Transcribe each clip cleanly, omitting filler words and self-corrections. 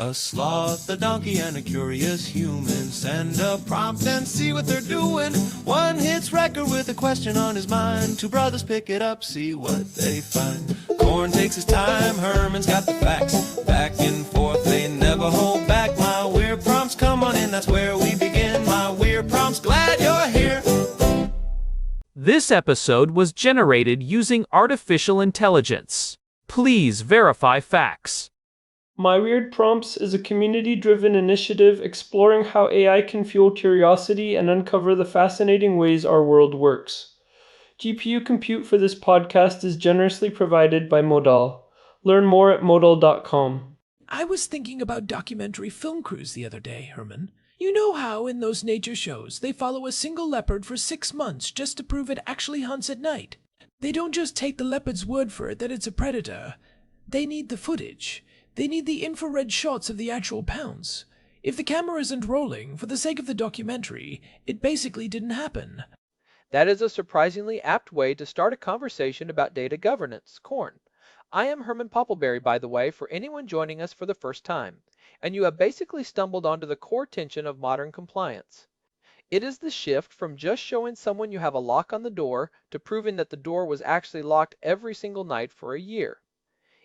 A sloth, a donkey, and a curious human. Send a prompt and see what they're doing. One hits record with a question on his mind. Two brothers pick it up, see what they find. Corn takes his time, Herman's got the facts. Back and forth, they never hold back. My weird prompts, come on in, that's where we begin. My weird prompts, glad you're here. This episode was generated using artificial intelligence. Please verify facts. My Weird Prompts is a community-driven initiative exploring how AI can fuel curiosity and uncover the fascinating ways our world works. GPU compute for this podcast is generously provided by Modal. Learn more at modal.com. I was thinking about documentary film crews the other day, Herman. You know how in those nature shows they follow a single leopard for 6 months just to prove it actually hunts at night? They don't just take the leopard's word for it that it's a predator. They need the footage. They need the infrared shots of the actual pounce. If the camera isn't rolling, for the sake of the documentary, it basically didn't happen. That is a surprisingly apt way to start a conversation about data governance, corn. I am Herman Poppleberry, by the way, for anyone joining us for the first time, and you have basically stumbled onto the core tension of modern compliance. It is the shift from just showing someone you have a lock on the door to proving that the door was actually locked every single night for a year.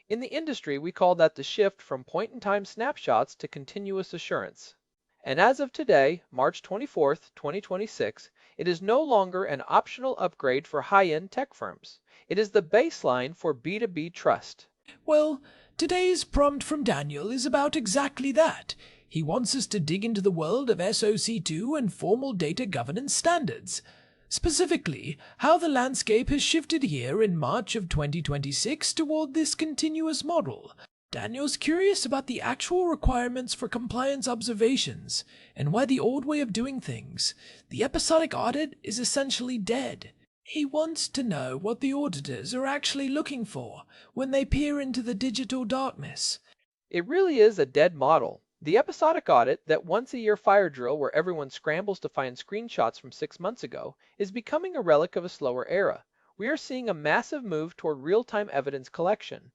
In the industry, we call that the shift from point-in-time snapshots to continuous assurance. And as of today, March 24th, 2026, it is no longer an optional upgrade for high-end tech firms. It is the baseline for B2B trust. Well, today's prompt from Daniel is about exactly that. He wants us to dig into the world of SOC2 and formal data governance standards. Specifically, how the landscape has shifted here in March of 2026 toward this continuous model. Daniel's curious about the actual requirements for compliance observations and why the old way of doing things, the episodic audit, is essentially dead. He wants to know what the auditors are actually looking for when they peer into the digital darkness. It really is a dead model. The episodic audit, that once-a-year fire drill where everyone scrambles to find screenshots from 6 months ago, is becoming a relic of a slower era. We are seeing a massive move toward real-time evidence collection.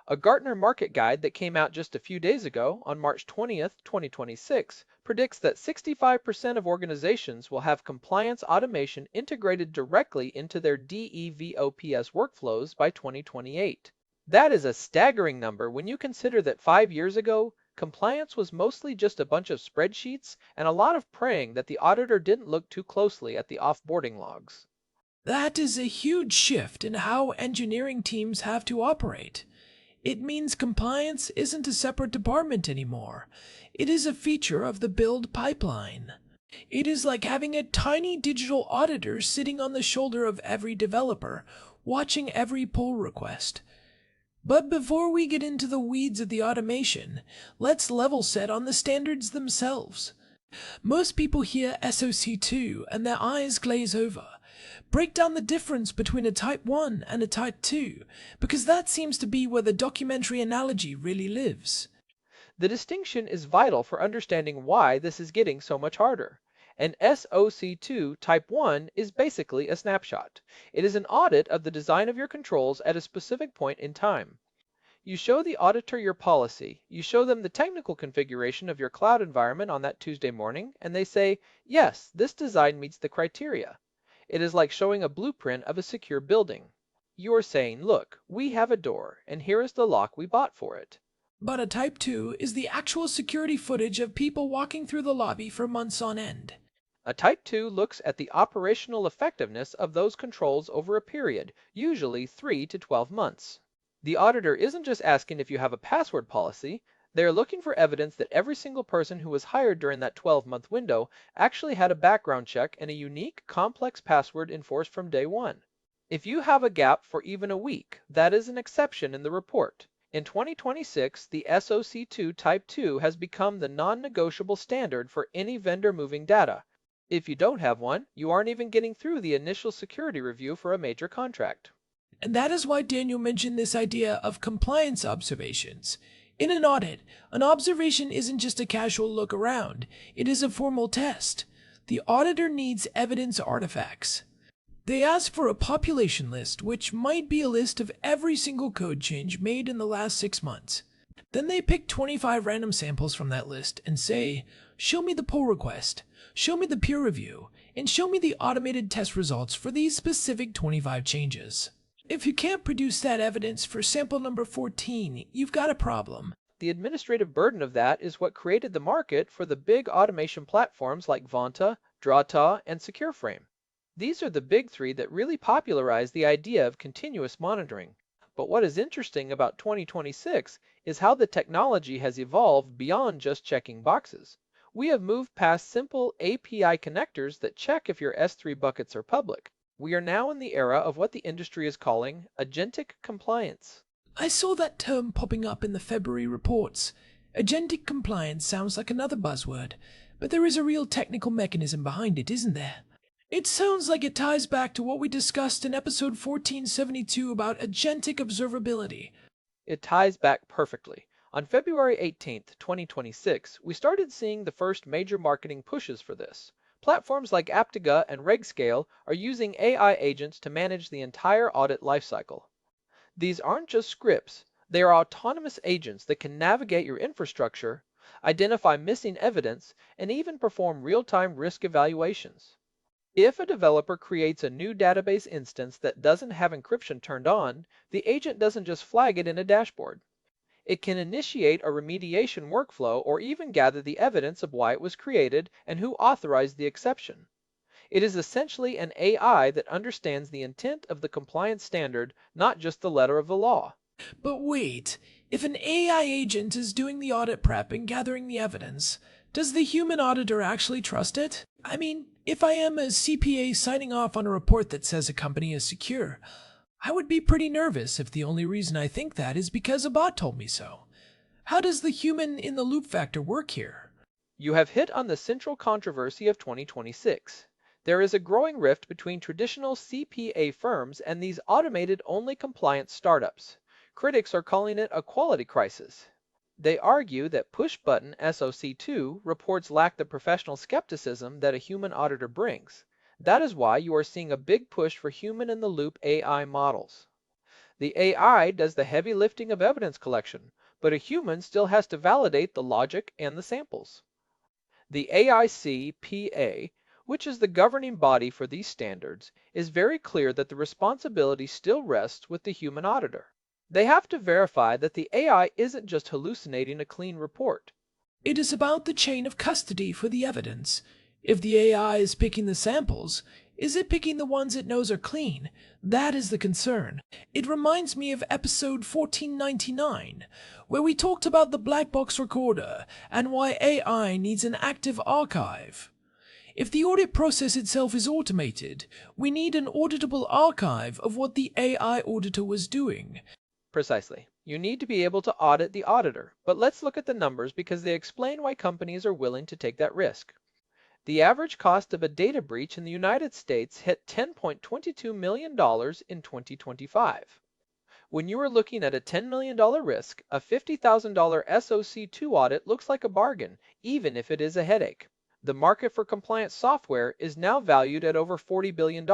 A Gartner market guide that came out just a few days ago, on March 20th, 2026, predicts that 65% of organizations will have compliance automation integrated directly into their DevOps workflows by 2028. That is a staggering number when you consider that 5 years ago, compliance was mostly just a bunch of spreadsheets and a lot of praying that the auditor didn't look too closely at the offboarding logs. That is a huge shift in how engineering teams have to operate. It means compliance isn't a separate department anymore. It is a feature of the build pipeline. It is like having a tiny digital auditor sitting on the shoulder of every developer, watching every pull request. But before we get into the weeds of the automation, let's level set on the standards themselves. Most people hear SOC2 and their eyes glaze over. Break down the difference between a Type 1 and a Type 2, because that seems to be where the documentary analogy really lives. The distinction is vital for understanding why this is getting so much harder. An SOC2 Type 1 is basically a snapshot. It is an audit of the design of your controls at a specific point in time. You show the auditor your policy, you show them the technical configuration of your cloud environment on that Tuesday morning, and they say, yes, this design meets the criteria. It is like showing a blueprint of a secure building. You are saying, look, we have a door, and here is the lock we bought for it. But a Type 2 is the actual security footage of people walking through the lobby for months on end. A Type 2 looks at the operational effectiveness of those controls over a period, usually 3 to 12 months. The auditor isn't just asking if you have a password policy, they are looking for evidence that every single person who was hired during that 12-month window actually had a background check and a unique, complex password enforced from day one. If you have a gap for even a week, that is an exception in the report. In 2026, the SOC2 Type 2 has become the non-negotiable standard for any vendor moving data. If you don't have one, you aren't even getting through the initial security review for a major contract. And that is why Daniel mentioned this idea of compliance observations. In an audit, an observation isn't just a casual look around, it is a formal test. The auditor needs evidence artifacts. They ask for a population list, which might be a list of every single code change made in the last 6 months. Then they pick 25 random samples from that list and say, show me the pull request, show me the peer review, and show me the automated test results for these specific 25 changes. If you can't produce that evidence for sample number 14, you've got a problem. The administrative burden of that is what created the market for the big automation platforms like Vonta, Drata, and SecureFrame. These are the big three that really popularized the idea of continuous monitoring. But what is interesting about 2026 is how the technology has evolved beyond just checking boxes. We have moved past simple API connectors that check if your S3 buckets are public. We are now in the era of what the industry is calling Agentic Compliance. I saw that term popping up in the February reports. Agentic Compliance sounds like another buzzword, but there is a real technical mechanism behind it, isn't there? It sounds like it ties back to what we discussed in episode 1472 about agentic observability. It ties back perfectly. On February 18th, 2026, we started seeing the first major marketing pushes for this. Platforms like Aptiga and RegScale are using AI agents to manage the entire audit lifecycle. These aren't just scripts, they are autonomous agents that can navigate your infrastructure, identify missing evidence, and even perform real-time risk evaluations. If a developer creates a new database instance that doesn't have encryption turned on, the agent doesn't just flag it in a dashboard. It can initiate a remediation workflow or even gather the evidence of why it was created and who authorized the exception. It is essentially an AI that understands the intent of the compliance standard, not just the letter of the law. But wait, if an AI agent is doing the audit prep and gathering the evidence, does the human auditor actually trust it? I mean, if I am a CPA signing off on a report that says a company is secure, I would be pretty nervous if the only reason I think that is because a bot told me so. How does the human in the loop factor work here? You have hit on the central controversy of 2026. There is a growing rift between traditional CPA firms and these automated-only compliance startups. Critics are calling it a quality crisis. They argue that push-button SOC2 reports lack the professional skepticism that a human auditor brings. That is why you are seeing a big push for human-in-the-loop AI models. The AI does the heavy lifting of evidence collection, but a human still has to validate the logic and the samples. The AICPA, which is the governing body for these standards, is very clear that the responsibility still rests with the human auditor. They have to verify that the AI isn't just hallucinating a clean report. It is about the chain of custody for the evidence. If the AI is picking the samples, is it picking the ones it knows are clean? That is the concern. It reminds me of episode 1499, where we talked about the black box recorder and why AI needs an active archive. If the audit process itself is automated, we need an auditable archive of what the AI auditor was doing. Precisely. You need to be able to audit the auditor, but let's look at the numbers because they explain why companies are willing to take that risk. The average cost of a data breach in the United States hit $10.22 million in 2025. When you are looking at a $10 million risk, a $50,000 SOC2 audit looks like a bargain, even if it is a headache. The market for compliance software is now valued at over $40 billion.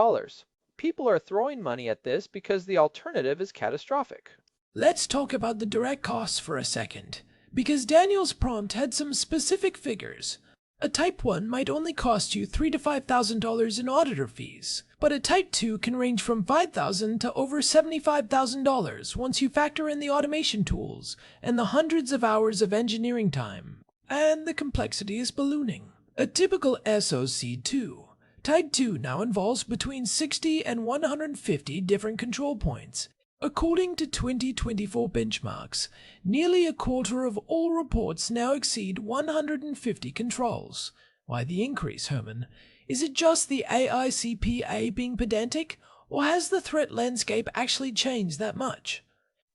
People are throwing money at this because the alternative is catastrophic. Let's talk about the direct costs for a second, because Daniel's prompt had some specific figures. A Type 1 might only cost you $3,000 to $5,000 in auditor fees, but a Type 2 can range from $5,000 to over $75,000 once you factor in the automation tools and the hundreds of hours of engineering time. And the complexity is ballooning. A typical SOC2, Type 2 now involves between 60 and 150 different control points. According to 2024 benchmarks, nearly a quarter of all reports now exceed 150 controls. Why the increase, Herman? Is it just the AICPA being pedantic, or has the threat landscape actually changed that much?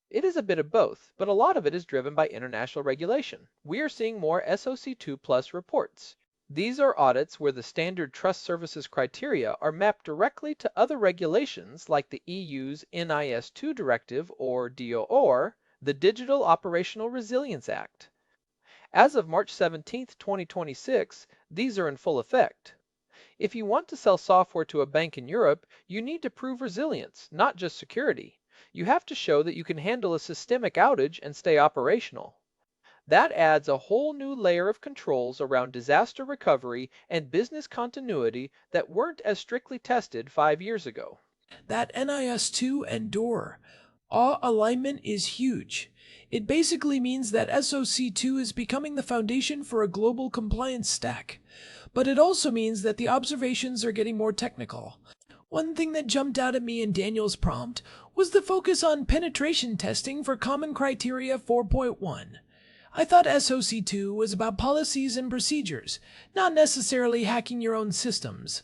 It is a bit of both, but a lot of it is driven by international regulation. We are seeing more SOC2 Plus reports. These are audits where the standard trust services criteria are mapped directly to other regulations like the EU's NIS2 directive or DORA, the Digital Operational Resilience Act. As of March 17, 2026, these are in full effect. If you want to sell software to a bank in Europe, you need to prove resilience, not just security. You have to show that you can handle a systemic outage and stay operational. That adds a whole new layer of controls around disaster recovery and business continuity that weren't as strictly tested 5 years ago. That NIS2 and DORA. Our alignment is huge. It basically means that SOC2 is becoming the foundation for a global compliance stack. But it also means that the observations are getting more technical. One thing that jumped out at me in Daniel's prompt was the focus on penetration testing for Common Criteria 4.1. I thought SOC2 was about policies and procedures, not necessarily hacking your own systems.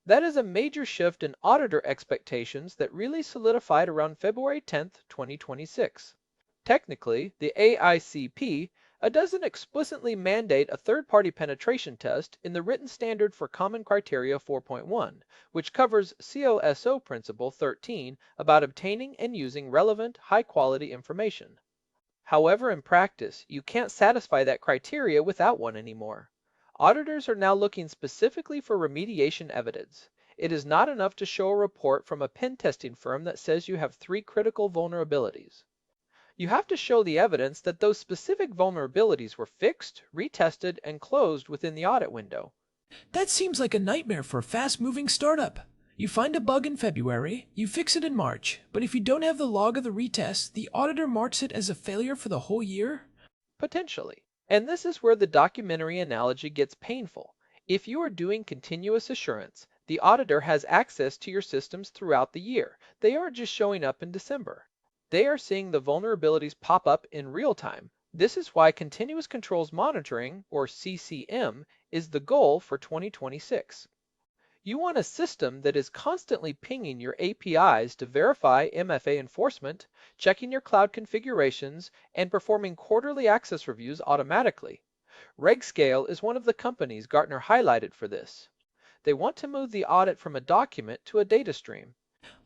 That is a major shift in auditor expectations that really solidified around February 10, 2026. Technically, the AICP doesn't explicitly mandate a third-party penetration test in the written standard for Common Criteria 4.1, which covers COSO Principle 13 about obtaining and using relevant, high-quality information. However, in practice, you can't satisfy that criteria without one anymore. Auditors are now looking specifically for remediation evidence. It is not enough to show a report from a pen testing firm that says you have 3 critical vulnerabilities. You have to show the evidence that those specific vulnerabilities were fixed, retested, and closed within the audit window. That seems like a nightmare for a fast-moving startup. You find a bug in February, you fix it in March, but if you don't have the log of the retest, the auditor marks it as a failure for the whole year? Potentially. And this is where the documentary analogy gets painful. If you are doing continuous assurance, the auditor has access to your systems throughout the year. They aren't just showing up in December. They are seeing the vulnerabilities pop up in real time. This is why Continuous Controls Monitoring, or CCM, is the goal for 2026. You want a system that is constantly pinging your APIs to verify MFA enforcement, checking your cloud configurations, and performing quarterly access reviews automatically. RegScale is one of the companies Gartner highlighted for this. They want to move the audit from a document to a data stream.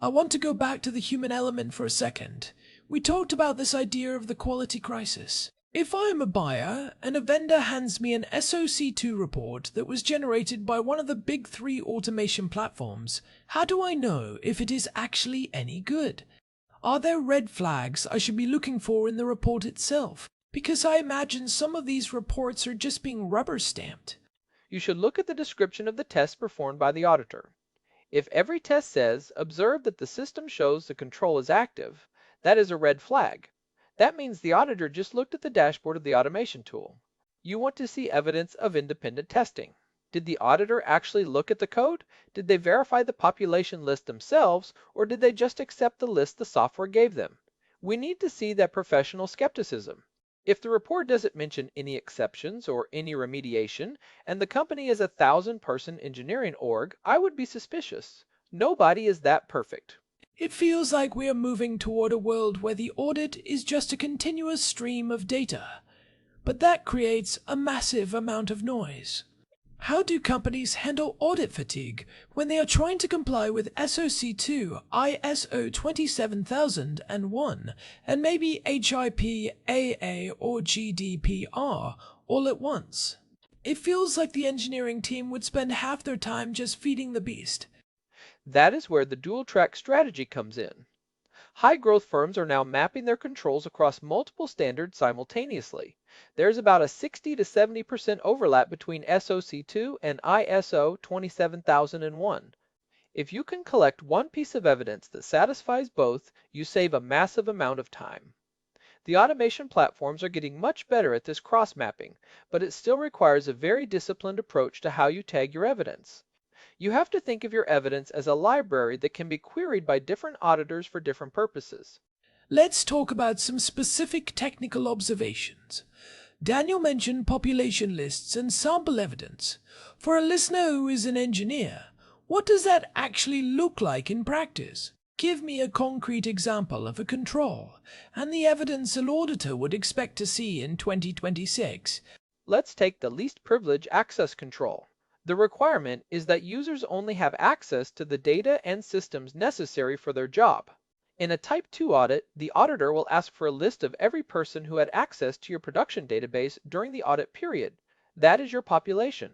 I want to go back to the human element for a second. We talked about this idea of the quality crisis. If I am a buyer and a vendor hands me an SOC2 report that was generated by one of the big 3 automation platforms, how do I know if it is actually any good? Are there red flags I should be looking for in the report itself? Because I imagine some of these reports are just being rubber stamped. You should look at the description of the test performed by the auditor. If every test says, observe that the system shows the control is active, that is a red flag. That means the auditor just looked at the dashboard of the automation tool. You want to see evidence of independent testing. Did the auditor actually look at the code? Did they verify the population list themselves, or did they just accept the list the software gave them? We need to see that professional skepticism. If the report doesn't mention any exceptions or any remediation, and the company is a 1,000-person engineering org, I would be suspicious. Nobody is that perfect. It feels like we are moving toward a world where the audit is just a continuous stream of data, but that creates a massive amount of noise. How do companies handle audit fatigue when they are trying to comply with SOC2, ISO 27001, and maybe HIP, AA, or GDPR all at once? It feels like the engineering team would spend half their time just feeding the beast. That is where the dual-track strategy comes in. High-growth firms are now mapping their controls across multiple standards simultaneously. There's about a 60 to 70% overlap between SOC2 and ISO 27001. If you can collect one piece of evidence that satisfies both, you save a massive amount of time. The automation platforms are getting much better at this cross-mapping, but it still requires a very disciplined approach to how you tag your evidence. You have to think of your evidence as a library that can be queried by different auditors for different purposes. Let's talk about some specific technical observations. Daniel mentioned population lists and sample evidence. For a listener who is an engineer, what does that actually look like in practice? Give me a concrete example of a control and the evidence an auditor would expect to see in 2026. Let's take the least privilege access control. The requirement is that users only have access to the data and systems necessary for their job. In a Type 2 audit, the auditor will ask for a list of every person who had access to your production database during the audit period. That is your population.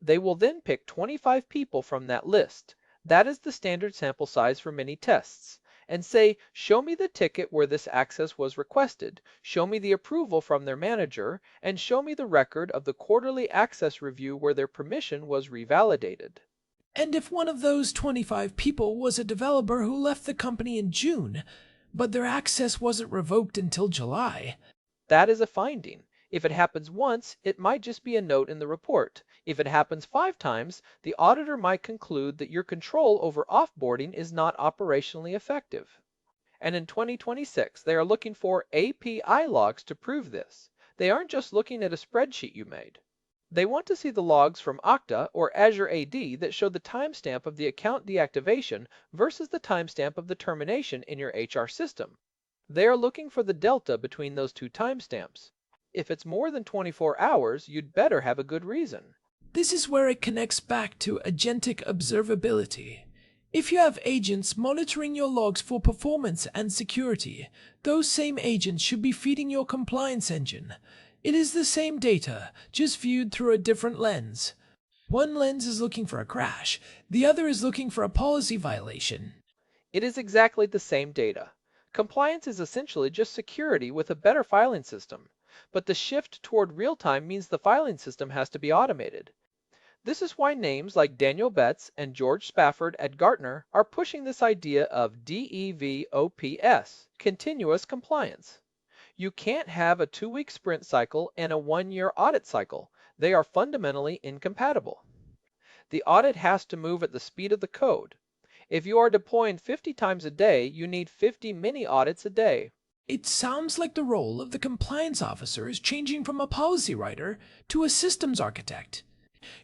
They will then pick 25 people from that list. That is the standard sample size for many tests. and say, show me the ticket where this access was requested, show me the approval from their manager, and show me the record of the quarterly access review where their permission was revalidated. And if one of those 25 people was a developer who left the company in June, but their access wasn't revoked until July, That is a finding. If it happens once, it might just be a note in the report. If it happens 5 times, the auditor might conclude that your control over offboarding is not operationally effective. And in 2026, they are looking for API logs to prove this. They aren't just looking at a spreadsheet you made. They want to see the logs from Okta or Azure AD that show the timestamp of the account deactivation versus the timestamp of the termination in your HR system. They are looking for the delta between those two timestamps. If it's more than 24 hours, you'd better have a good reason. this is where it connects back to agentic observability. If you have agents monitoring your logs for performance and security, those same agents should be feeding your compliance engine. It is the same data, just viewed through a different lens. One lens is looking for a crash, the other is looking for a policy violation. It is exactly the same data. Compliance is essentially just security with a better filing system. But the shift toward real-time means the filing system has to be automated. This is why names like Daniel Betts and George Spafford at Gartner are pushing this idea of DEVOPS, continuous compliance. You can't have a 2-week sprint cycle and a 1-year audit cycle. They are fundamentally incompatible. The audit has to move at the speed of the code. If you are deploying 50 times a day, you need 50 mini audits a day. It sounds like the role of the compliance officer is changing from a policy writer to a systems architect.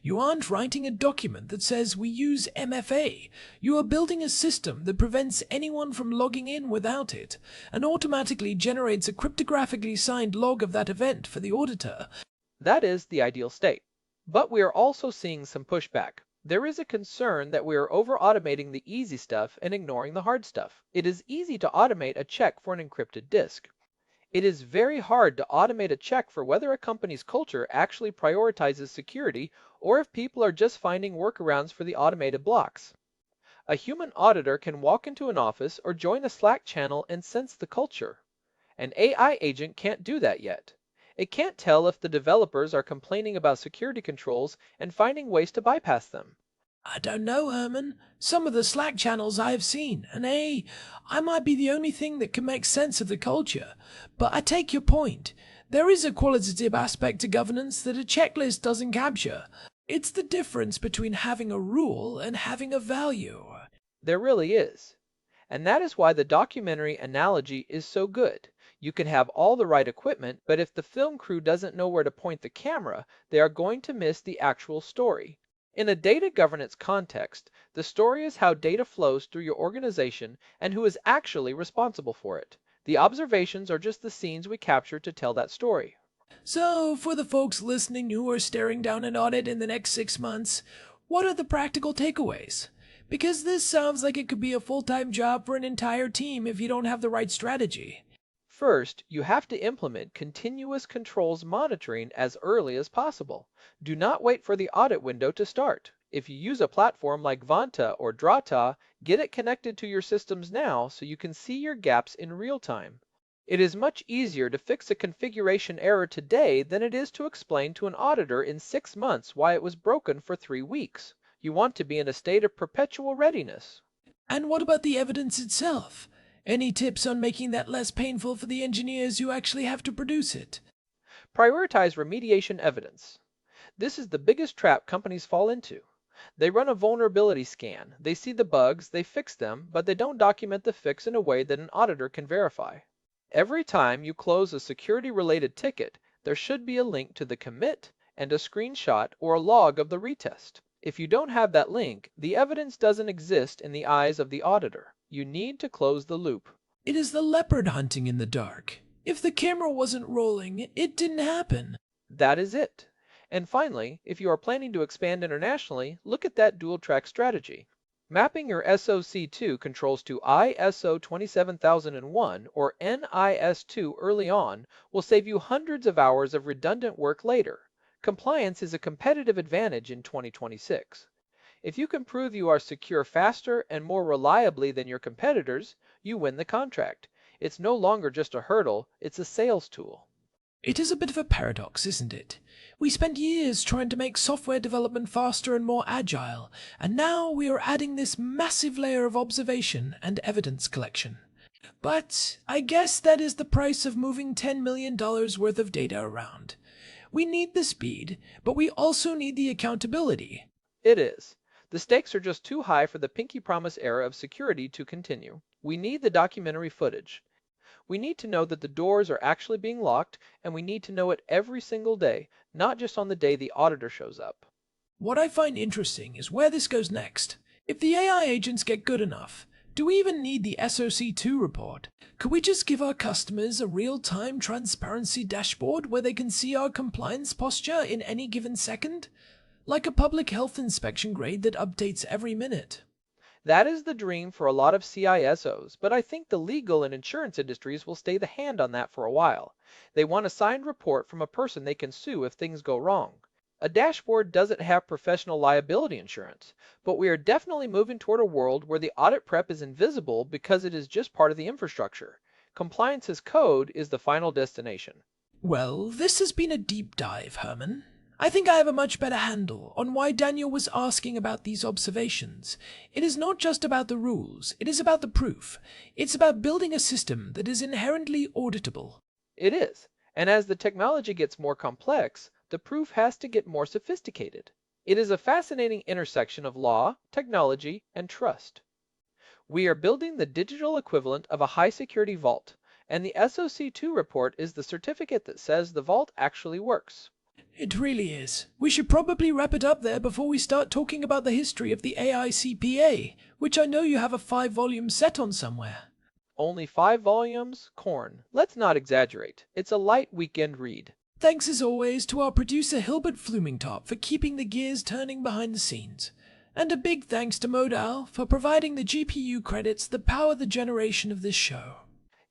You aren't writing a document that says we use MFA. You are building a system that prevents anyone from logging in without it, and automatically generates a cryptographically signed log of that event for the auditor. That is the ideal state. But we are also seeing some pushback. There is a concern that we are over-automating the easy stuff and ignoring the hard stuff. It is easy to automate a check for an encrypted disk. It is very hard to automate a check for whether a company's culture actually prioritizes security or if people are just finding workarounds for the automated blocks. A human auditor can walk into an office or join a Slack channel and sense the culture. An AI agent can't do that yet. It can't tell if the developers are complaining about security controls and finding ways to bypass them. I don't know, Herman. Some of the Slack channels I have seen, and I might be the only thing that can make sense of the culture. But I take your point. There is a qualitative aspect to governance that a checklist doesn't capture. It's the difference between having a rule and having a value. There really is. And that is why the documentary analogy is so good. You can have all the right equipment, but if the film crew doesn't know where to point the camera, they are going to miss the actual story. In a data governance context, the story is how data flows through your organization and who is actually responsible for it. The observations are just the scenes we capture to tell that story. So, for the folks listening who are staring down an audit in the next 6 months, what are the practical takeaways? Because this sounds like it could be a full-time job for an entire team if you don't have the right strategy. First, you have to implement continuous controls monitoring as early as possible. Do not wait for the audit window to start. If you use a platform like Vanta or Drata, get it connected to your systems now so you can see your gaps in real time. It is much easier to fix a configuration error today than it is to explain to an auditor in 6 months why it was broken for 3 weeks. You want to be in a state of perpetual readiness. And what about the evidence itself? Any tips on making that less painful for the engineers who actually have to produce it? Prioritize remediation evidence. This is the biggest trap companies fall into. They run a vulnerability scan. They see the bugs, they fix them, but they don't document the fix in a way that an auditor can verify. Every time you close a security-related ticket, there should be a link to the commit and a screenshot or a log of the retest. If you don't have that link, the evidence doesn't exist in the eyes of the auditor. You need to close the loop. It is the leopard hunting in the dark. If the camera wasn't rolling, it didn't happen. That is it. And finally, if you are planning to expand internationally, look at that dual-track strategy. Mapping your SOC2 controls to ISO 27001 or NIS2 early on will save you hundreds of hours of redundant work later. Compliance is a competitive advantage in 2026. If you can prove you are secure faster and more reliably than your competitors, you win the contract. It's no longer just a hurdle, it's a sales tool. It is a bit of a paradox, isn't it? We spent years trying to make software development faster and more agile, and now we are adding this massive layer of observation and evidence collection. But I guess that is the price of moving $10 million worth of data around. We need the speed, but we also need the accountability. It is. The stakes are just too high for the pinky promise era of security to continue. We need the documentary footage. We need to know that the doors are actually being locked, and we need to know it every single day, not just on the day the auditor shows up. What I find interesting is where this goes next. If the AI agents get good enough, do we even need the SOC2 report? Could we just give our customers a real-time transparency dashboard where they can see our compliance posture in any given second? Like a public health inspection grade that updates every minute. That is the dream for a lot of CISOs, but I think the legal and insurance industries will stay the hand on that for a while. They want a signed report from a person they can sue if things go wrong. A dashboard doesn't have professional liability insurance, but we are definitely moving toward a world where the audit prep is invisible because it is just part of the infrastructure. Compliance as code is the final destination. Well, this has been a deep dive, Herman. I think I have a much better handle on why Daniel was asking about these observations. It is not just about the rules, it is about the proof. It's about building a system that is inherently auditable. It is, and as the technology gets more complex, the proof has to get more sophisticated. It is a fascinating intersection of law, technology, and trust. We are building the digital equivalent of a high-security vault, and the SOC2 report is the certificate that says the vault actually works. It really is. We should probably wrap it up there before we start talking about the history of the AICPA, which I know you have a 5-volume set on somewhere. Only 5 volumes? Corn. Let's not exaggerate. It's a light weekend read. Thanks as always to our producer Hilbert Flumingtop for keeping the gears turning behind the scenes. And a big thanks to Modal for providing the GPU credits that power the generation of this show.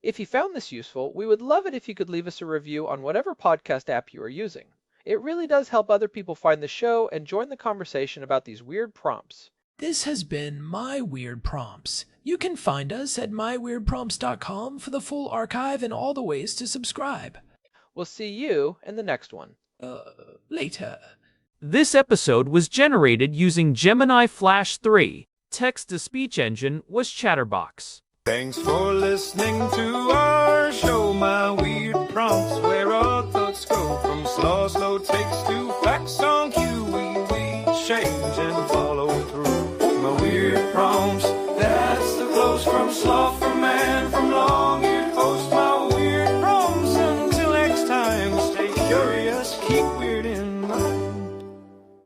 If you found this useful, we would love it if you could leave us a review on whatever podcast app you are using. It really does help other people find the show and join the conversation about these weird prompts. This has been My Weird Prompts. You can find us at myweirdprompts.com for the full archive and all the ways to subscribe. We'll see you in the next one. Later. This episode was generated using Gemini Flash 3. Text-to-speech engine was Chatterbox. Thanks for listening to our show, My Weird Prompts, where our thoughts go from slow, slow